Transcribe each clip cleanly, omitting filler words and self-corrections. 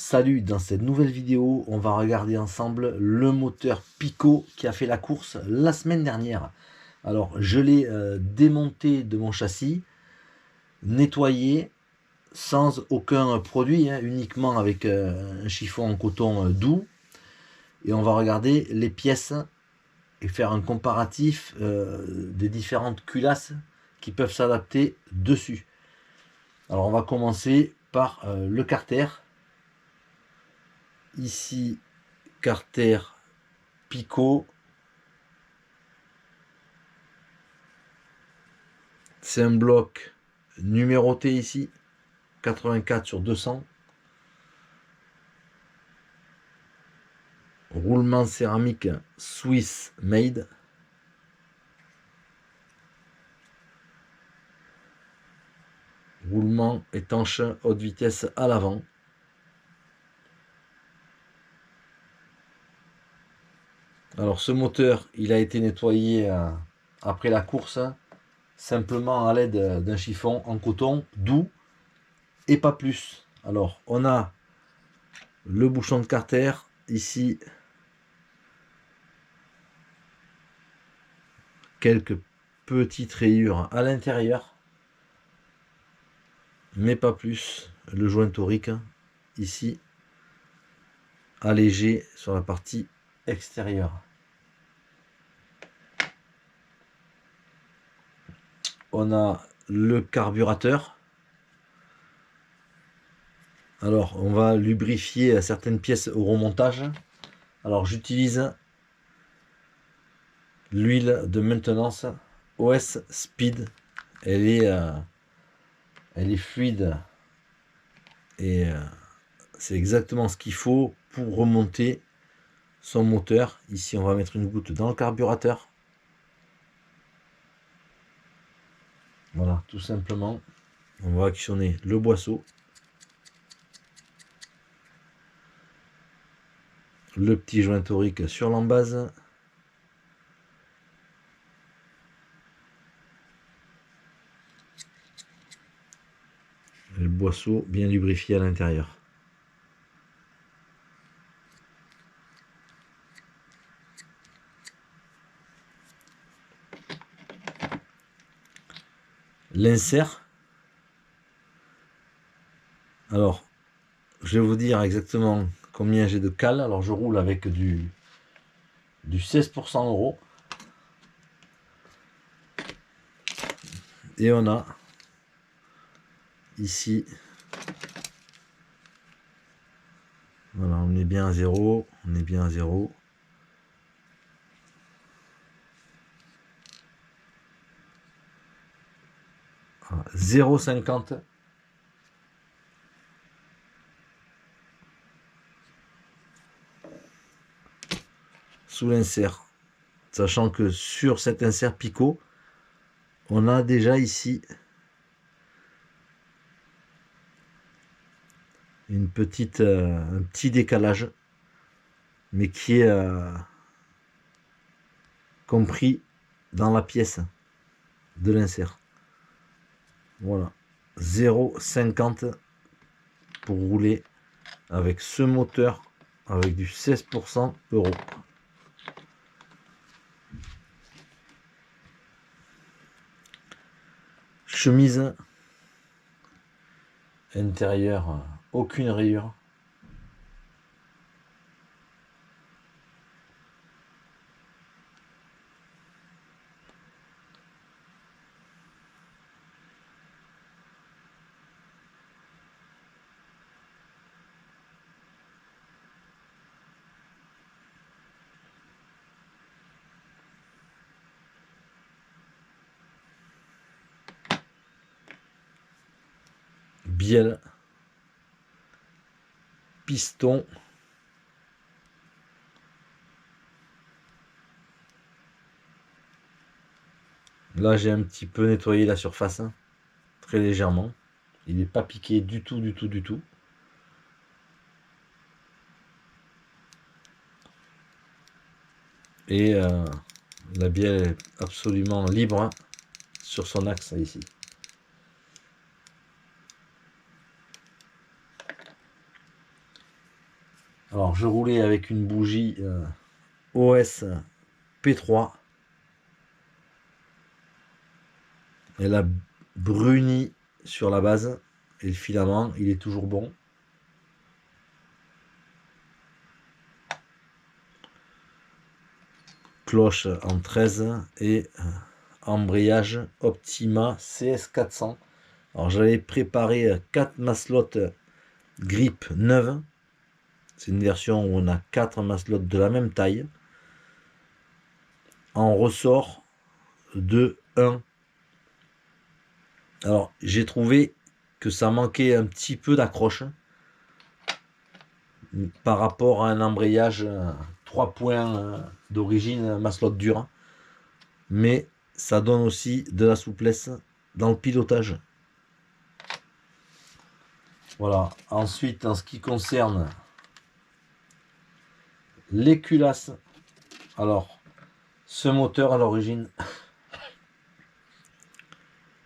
Salut, dans cette nouvelle vidéo, on va regarder ensemble le moteur Pico qui a fait la course la semaine dernière. Alors, je l'ai démonté de mon châssis, nettoyé, sans aucun produit, uniquement avec un chiffon en coton doux. Et on va regarder les pièces et faire un comparatif des différentes culasses qui peuvent s'adapter dessus. Alors, on va commencer par le carter. Ici, carter Pico. C'est un bloc numéroté ici, 84/200. Roulement céramique Swiss made. Roulement étanche haute vitesse à l'avant. Alors ce moteur, il a été nettoyé après la course, simplement à l'aide d'un chiffon en coton doux et pas plus. Alors on a le bouchon de carter ici, quelques petites rayures à l'intérieur, mais pas plus. Le joint torique ici, allégé sur la partie extérieure. On a le carburateur. Alors on va lubrifier certaines pièces au remontage. Alors j'utilise l'huile de maintenance OS Speed. Elle est fluide et c'est exactement ce qu'il faut pour remonter son moteur. Ici on va mettre une goutte dans le carburateur. Voilà, tout simplement. On va actionner le boisseau. Le petit joint torique sur l'embase. Le boisseau bien lubrifié à l'intérieur. L'insert. Alors, je vais vous dire exactement combien j'ai de cale. Alors, je roule avec du 16% euro. Et on a ici, voilà, on est bien à 0. On est bien à 0. Voilà, 0,50. Sous l'insert, sachant que sur cet insert Pico, on a déjà ici un petit décalage, mais qui est compris dans la pièce de l'insert. Voilà, 0,50 pour rouler avec ce moteur avec du 16% euro. Chemise intérieure, aucune rayure. Bielle, piston, là j'ai un petit peu nettoyé la surface, très légèrement. Il n'est pas piqué du tout, du tout, du tout. Et la bielle est absolument libre sur son axe ici. Alors je roulais avec une bougie OS P3. Elle a bruni sur la base et le filament il est toujours bon. Cloche en 13 et embrayage Optima CS400. Alors j'avais préparé 4 maslottes grip neuves. C'est une version où on a 4 maslottes de la même taille. En ressort de 1. Alors j'ai trouvé que ça manquait un petit peu d'accroche par rapport à un embrayage 3 points d'origine maslotte dure. Mais ça donne aussi de la souplesse dans le pilotage. Voilà. Ensuite, en ce qui concerne les culasses, alors ce moteur à l'origine,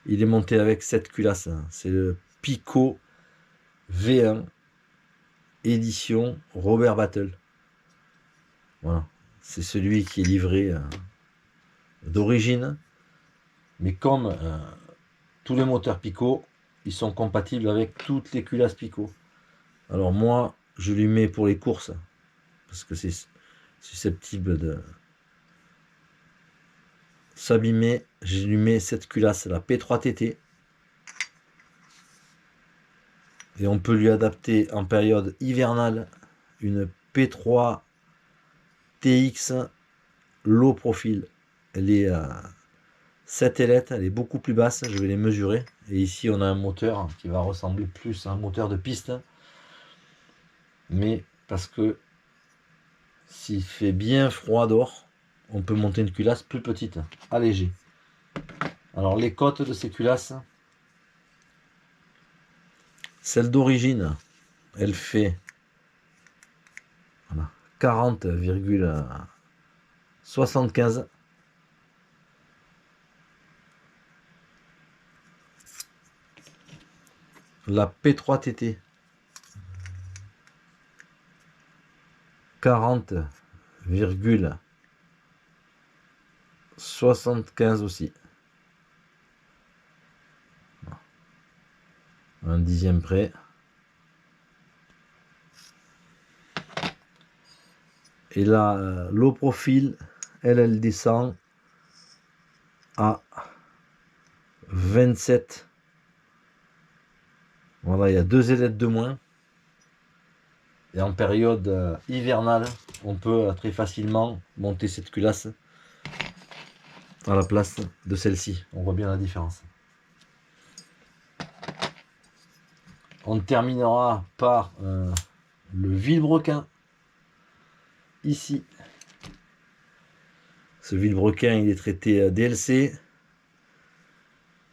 il est monté avec cette culasse. C'est le Pico V1 édition Robert Battle. Voilà. C'est celui qui est livré d'origine. Mais comme tous les moteurs Pico, ils sont compatibles avec toutes les culasses Pico. Alors moi, je lui mets pour les courses, parce que c'est susceptible de s'abîmer. Je lui mets cette culasse, la P3TT. Et on peut lui adapter en période hivernale une P3 TX low profil. Elle est à 7 ailettes, elle est beaucoup plus basse, je vais les mesurer. Et ici on a un moteur qui va ressembler plus à un moteur de piste. Mais parce que s'il fait bien froid dehors, on peut monter une culasse plus petite, allégée. Alors les côtes de ces culasses, celle d'origine, elle fait voilà, 40,75. La P3TT 40,75 aussi. Un dixième près. Et là, low profil, elle descend à 27. Voilà, il y a 2 ailettes de moins. Et en période hivernale, on peut très facilement monter cette culasse à la place de celle-ci. On voit bien la différence. On terminera par le vilebrequin. Ici. Ce vilebrequin, il est traité DLC.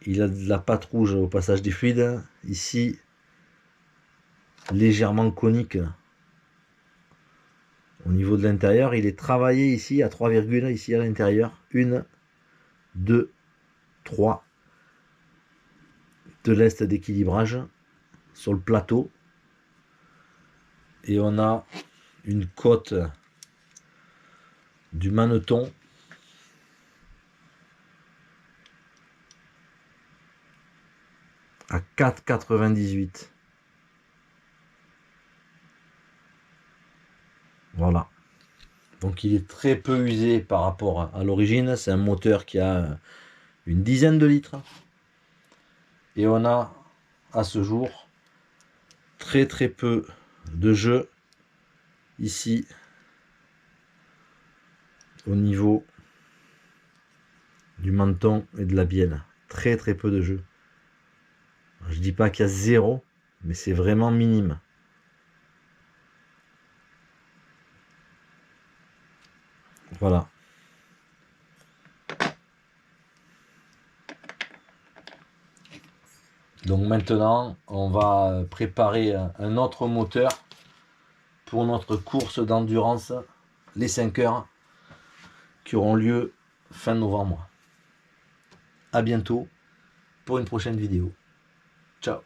Il a de la pâte rouge au passage des fluides. Ici, légèrement conique. Au niveau de l'intérieur, il est travaillé ici à 3 virgules, ici à l'intérieur. 1, 2, 3. De l'est d'équilibrage sur le plateau. Et on a une côte du maneton à 4,98. Voilà. Donc il est très peu usé par rapport à l'origine. C'est un moteur qui a une dizaine de litres. Et on a à ce jour très peu de jeu ici au niveau du menton et de la bielle. Très peu de jeu. Je dis pas qu'il y a zéro, mais c'est vraiment minime. Voilà. Donc maintenant, on va préparer un autre moteur pour notre course d'endurance, les 5 heures, qui auront lieu fin novembre. A bientôt pour une prochaine vidéo. Ciao.